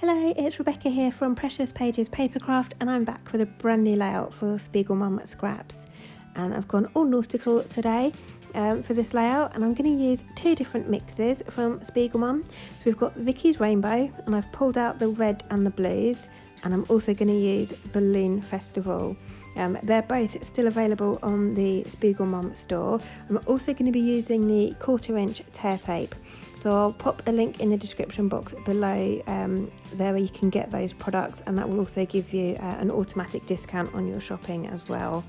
Hello, it's Rebecca here from Precious Pages Papercraft, and I'm back with a brand new layout for SpiegelMom Scraps. And I've gone all nautical today for this layout, and I'm going to use two different mixes from SpiegelMom. So we've got Vicky's Rainbow, and I've pulled out the red and the blues, and I'm also going to use Balloon Festival. They're both still available on the SpiegelMom store. I'm also going to be using the 1/4 inch tear tape. So I'll pop a link in the description box below there where you can get those products, and that will also give you an automatic discount on your shopping as well.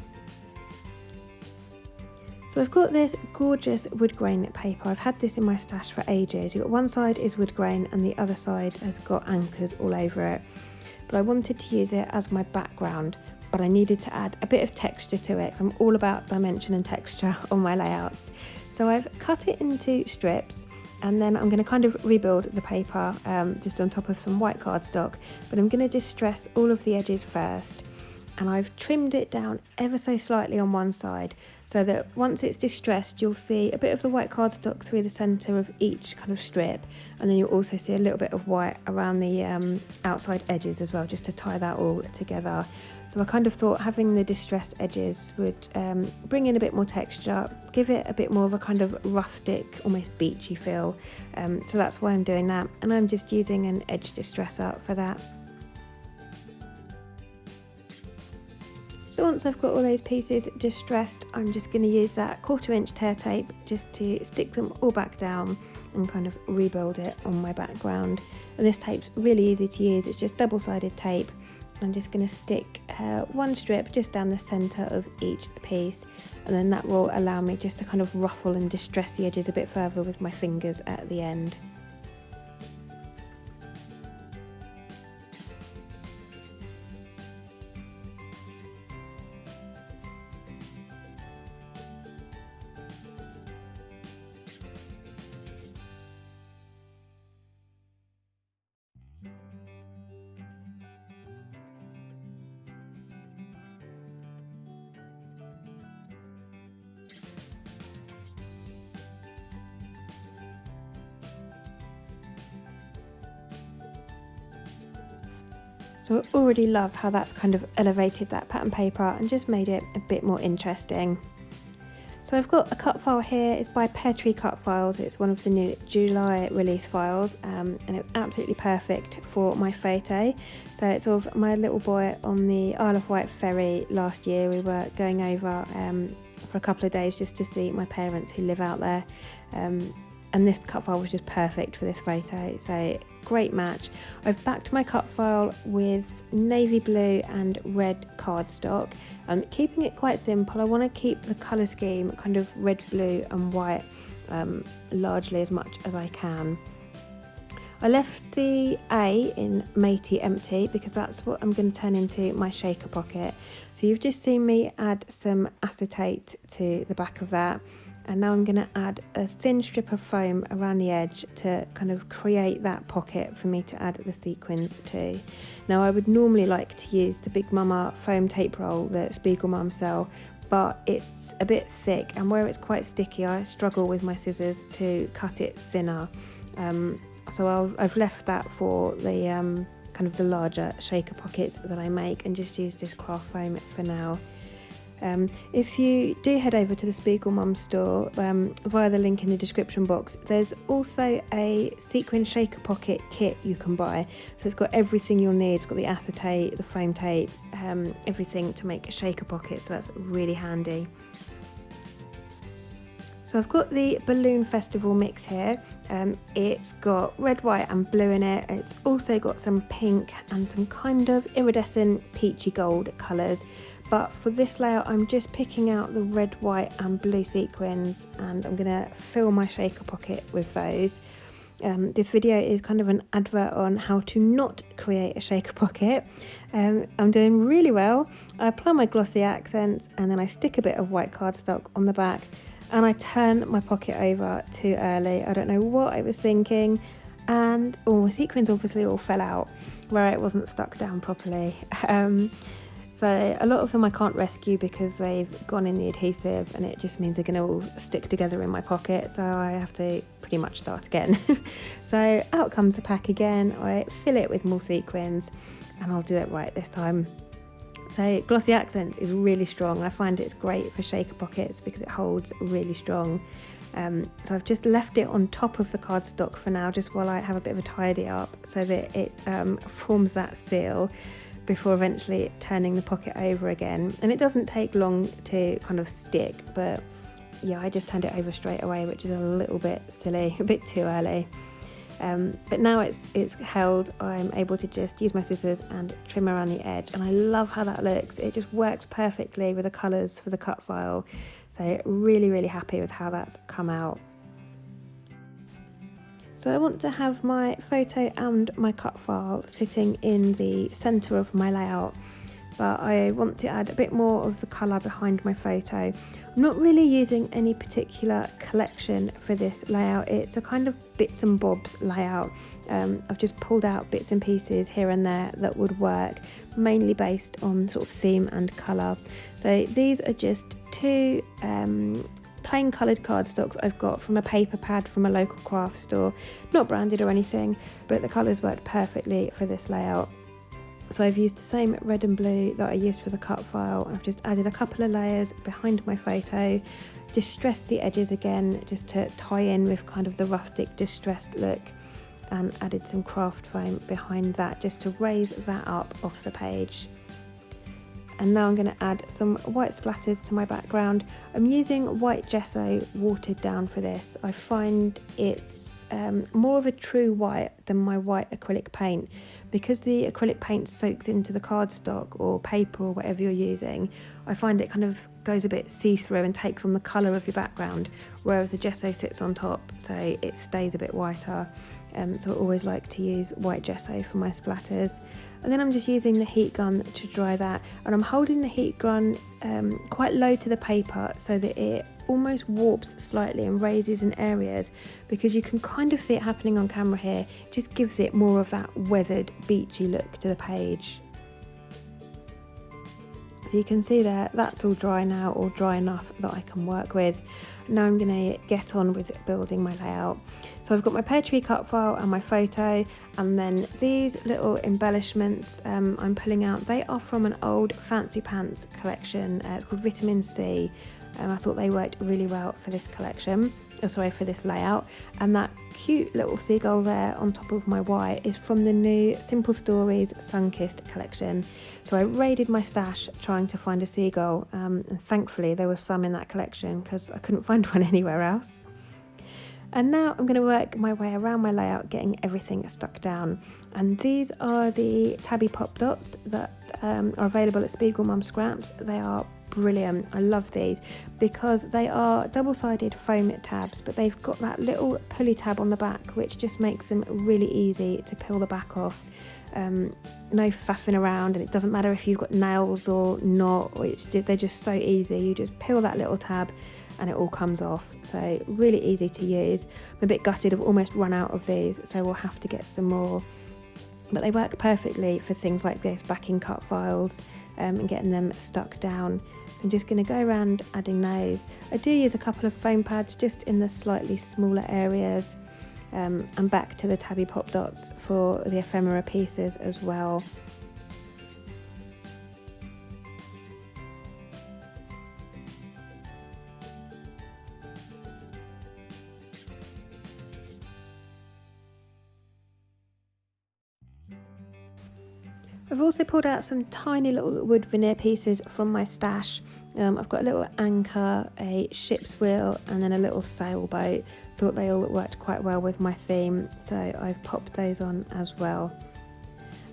So I've got this gorgeous wood grain paper. I've had this in my stash for ages. You've got one side is wood grain and the other side has got anchors all over it. But I wanted to use it as my background, but I needed to add a bit of texture to it, because I'm all about dimension and texture on my layouts. So I've cut it into strips, and then I'm going to kind of rebuild the paper just on top of some white cardstock, but I'm going to distress all of the edges first, and I've trimmed it down ever so slightly on one side, so that once it's distressed you'll see a bit of the white cardstock through the centre of each kind of strip, and then you'll also see a little bit of white around the outside edges as well, just to tie that all together. So I kind of thought having the distressed edges would bring in a bit more texture, give it a bit more of a kind of rustic, almost beachy feel. So that's why I'm doing that, and I'm just using an edge distresser for that. So once I've got all those pieces distressed, I'm just going to use that 1/4 inch tear tape just to stick them all back down and kind of rebuild it on my background. And this tape's really easy to use, it's just double-sided tape. I'm just going to stick one strip just down the centre of each piece, and then that will allow me just to kind of ruffle and distress the edges a bit further with my fingers at the end. So I already love how that's kind of elevated that pattern paper and just made it a bit more interesting. So I've got a cut file here. It's by Pear Tree Cut Files. It's one of the new July release files, and it's absolutely perfect for my photo. So it's of my little boy on the Isle of Wight ferry last year. We were going over for a couple of days just to see my parents who live out there. And this cut file was just perfect for this photo, so great match. I've backed my cut file with navy blue and red cardstock. I'm keeping it quite simple. I want to keep the colour scheme kind of red, blue and white largely as much as I can. I left the A in Matey empty because that's what I'm going to turn into my shaker pocket. So you've just seen me add some acetate to the back of that. And now I'm going to add a thin strip of foam around the edge to kind of create that pocket for me to add the sequins to. Now I would normally like to use the Big Mama foam tape roll that SpiegelMom sell, but it's a bit thick, and where it's quite sticky I struggle with my scissors to cut it thinner. So I've left that for the kind of the larger shaker pockets that I make, and just use this craft foam for now. If you do head over to the SpiegelMom store via the link in the description box, there's also a sequin shaker pocket kit you can buy. So it's got everything you'll need. It's got the acetate, the foam tape, everything to make a shaker pocket, so that's really handy. So I've got the Balloon Festival mix here. It's got red, white and blue in it. It's also got some pink and some kind of iridescent peachy gold colours. But for this layout I'm just picking out the red, white and blue sequins, and I'm going to fill my shaker pocket with those. This video is kind of an advert on how to not create a shaker pocket. I'm doing really well. I apply my glossy accents, and then I stick a bit of white cardstock on the back, and I turn my pocket over too early. I don't know what I was thinking, and all my sequins obviously all fell out where it wasn't stuck down properly. So a lot of them I can't rescue because they've gone in the adhesive, and it just means they're going to all stick together in my pocket, so I have to pretty much start again. So out comes the pack again. I fill it with more sequins, and I'll do it right this time. So Glossy Accents is really strong. I find it's great for shaker pockets because it holds really strong. So I've just left it on top of the cardstock for now, just while I have a bit of a tidy up, so that it forms that seal before eventually turning the pocket over again. And it doesn't take long to kind of stick, but yeah, I just turned it over straight away, which is a little bit silly, a bit too early. But now it's held, I'm able to just use my scissors and trim around the edge, and I love how that looks. It just works perfectly with the colours for the cut file, so really happy with how that's come out. So I want to have my photo and my cut file sitting in the centre of my layout, but I want to add a bit more of the colour behind my photo. I'm not really using any particular collection for this layout. It's a kind of bits and bobs layout. I've just pulled out bits and pieces here and there that would work, mainly based on sort of theme and colour. So these are just two plain coloured cardstocks I've got from a paper pad from a local craft store, not branded or anything, but the colours worked perfectly for this layout. So I've used the same red and blue that I used for the cut file. I've just added a couple of layers behind my photo, distressed the edges again just to tie in with kind of the rustic distressed look, and added some craft foam behind that just to raise that up off the page. And now I'm going to add some white splatters to my background. I'm using white gesso watered down for this. I find it's more of a true white than my white acrylic paint, because the acrylic paint soaks into the cardstock or paper or whatever you're using. I find it kind of goes a bit see-through and takes on the colour of your background, whereas the gesso sits on top, so it stays a bit whiter. So I always like to use white gesso for my splatters. And then I'm just using the heat gun to dry that, and I'm holding the heat gun quite low to the paper so that it almost warps slightly and raises in areas, because you can kind of see it happening on camera here. It just gives it more of that weathered, beachy look to the page. So you can see there, that's all dry now, or dry enough that I can work with. Now I'm going to get on with building my layout. So I've got my pear tree cut file and my photo, and then these little embellishments I'm pulling out. They are from an old Fancy Pants collection. It's called Vitamin C. I thought they worked really well for this collection, for this layout. And that cute little seagull there on top of my white is from the new Simple Stories Sunkissed collection. So I raided my stash trying to find a seagull, and thankfully there was some in that collection because I couldn't find one anywhere else. And now I'm going to work my way around my layout, getting everything stuck down. And these are the tabby pop dots that are available at SpiegelMom Scraps. They are brilliant. I love these because they are double-sided foam tabs, but they've got that little pulley tab on the back, which just makes them really easy to peel the back off. No faffing around, and it doesn't matter if you've got nails or not, or they're just so easy. You just peel that little tab and it all comes off, so really easy to use. I'm a bit gutted, I've almost run out of these, so we'll have to get some more, but they work perfectly for things like this, backing cut files and getting them stuck down. So I'm just going to go around adding those. I do use a couple of foam pads just in the slightly smaller areas, and back to the tabby pop dots for the ephemera pieces as well. I've also pulled out some tiny little wood veneer pieces from my stash. I've got a little anchor, a ship's wheel, and then a little sailboat. Thought they all worked quite well with my theme, so I've popped those on as well.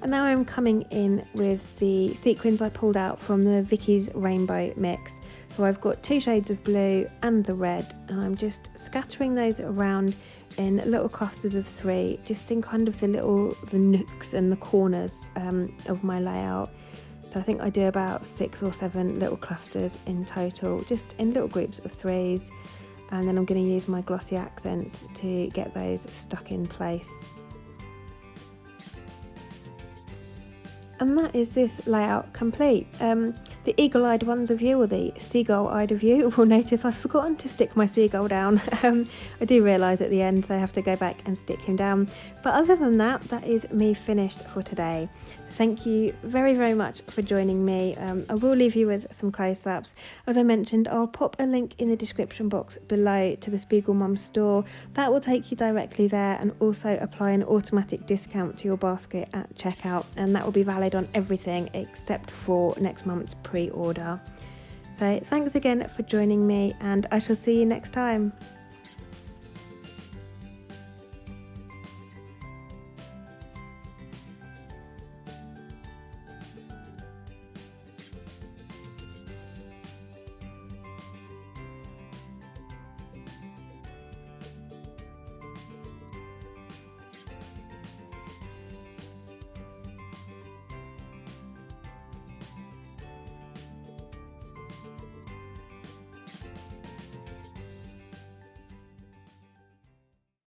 And now I'm coming in with the sequins I pulled out from the Vicki's rainbow mix. So I've got 2 shades of blue and the red, and I'm just scattering those around in little clusters of 3, just in kind of the nooks and the corners of my layout. So I think I do about 6 or 7 little clusters in total, just in little groups of 3s. And then I'm going to use my glossy accents to get those stuck in place. And that is this layout complete. The eagle-eyed ones of you, or the seagull-eyed of you, will notice I've forgotten to stick my seagull down. I do realise at the end so I have to go back and stick him down. But other than that, that is me finished for today. So thank you very, very much for joining me. I will leave you with some close-ups. As I mentioned, I'll pop a link in the description box below to the SpiegelMom store. That will take you directly there and also apply an automatic discount to your basket at checkout, and that will be valid on everything except for next month's pre-order. So thanks again for joining me, and I shall see you next time.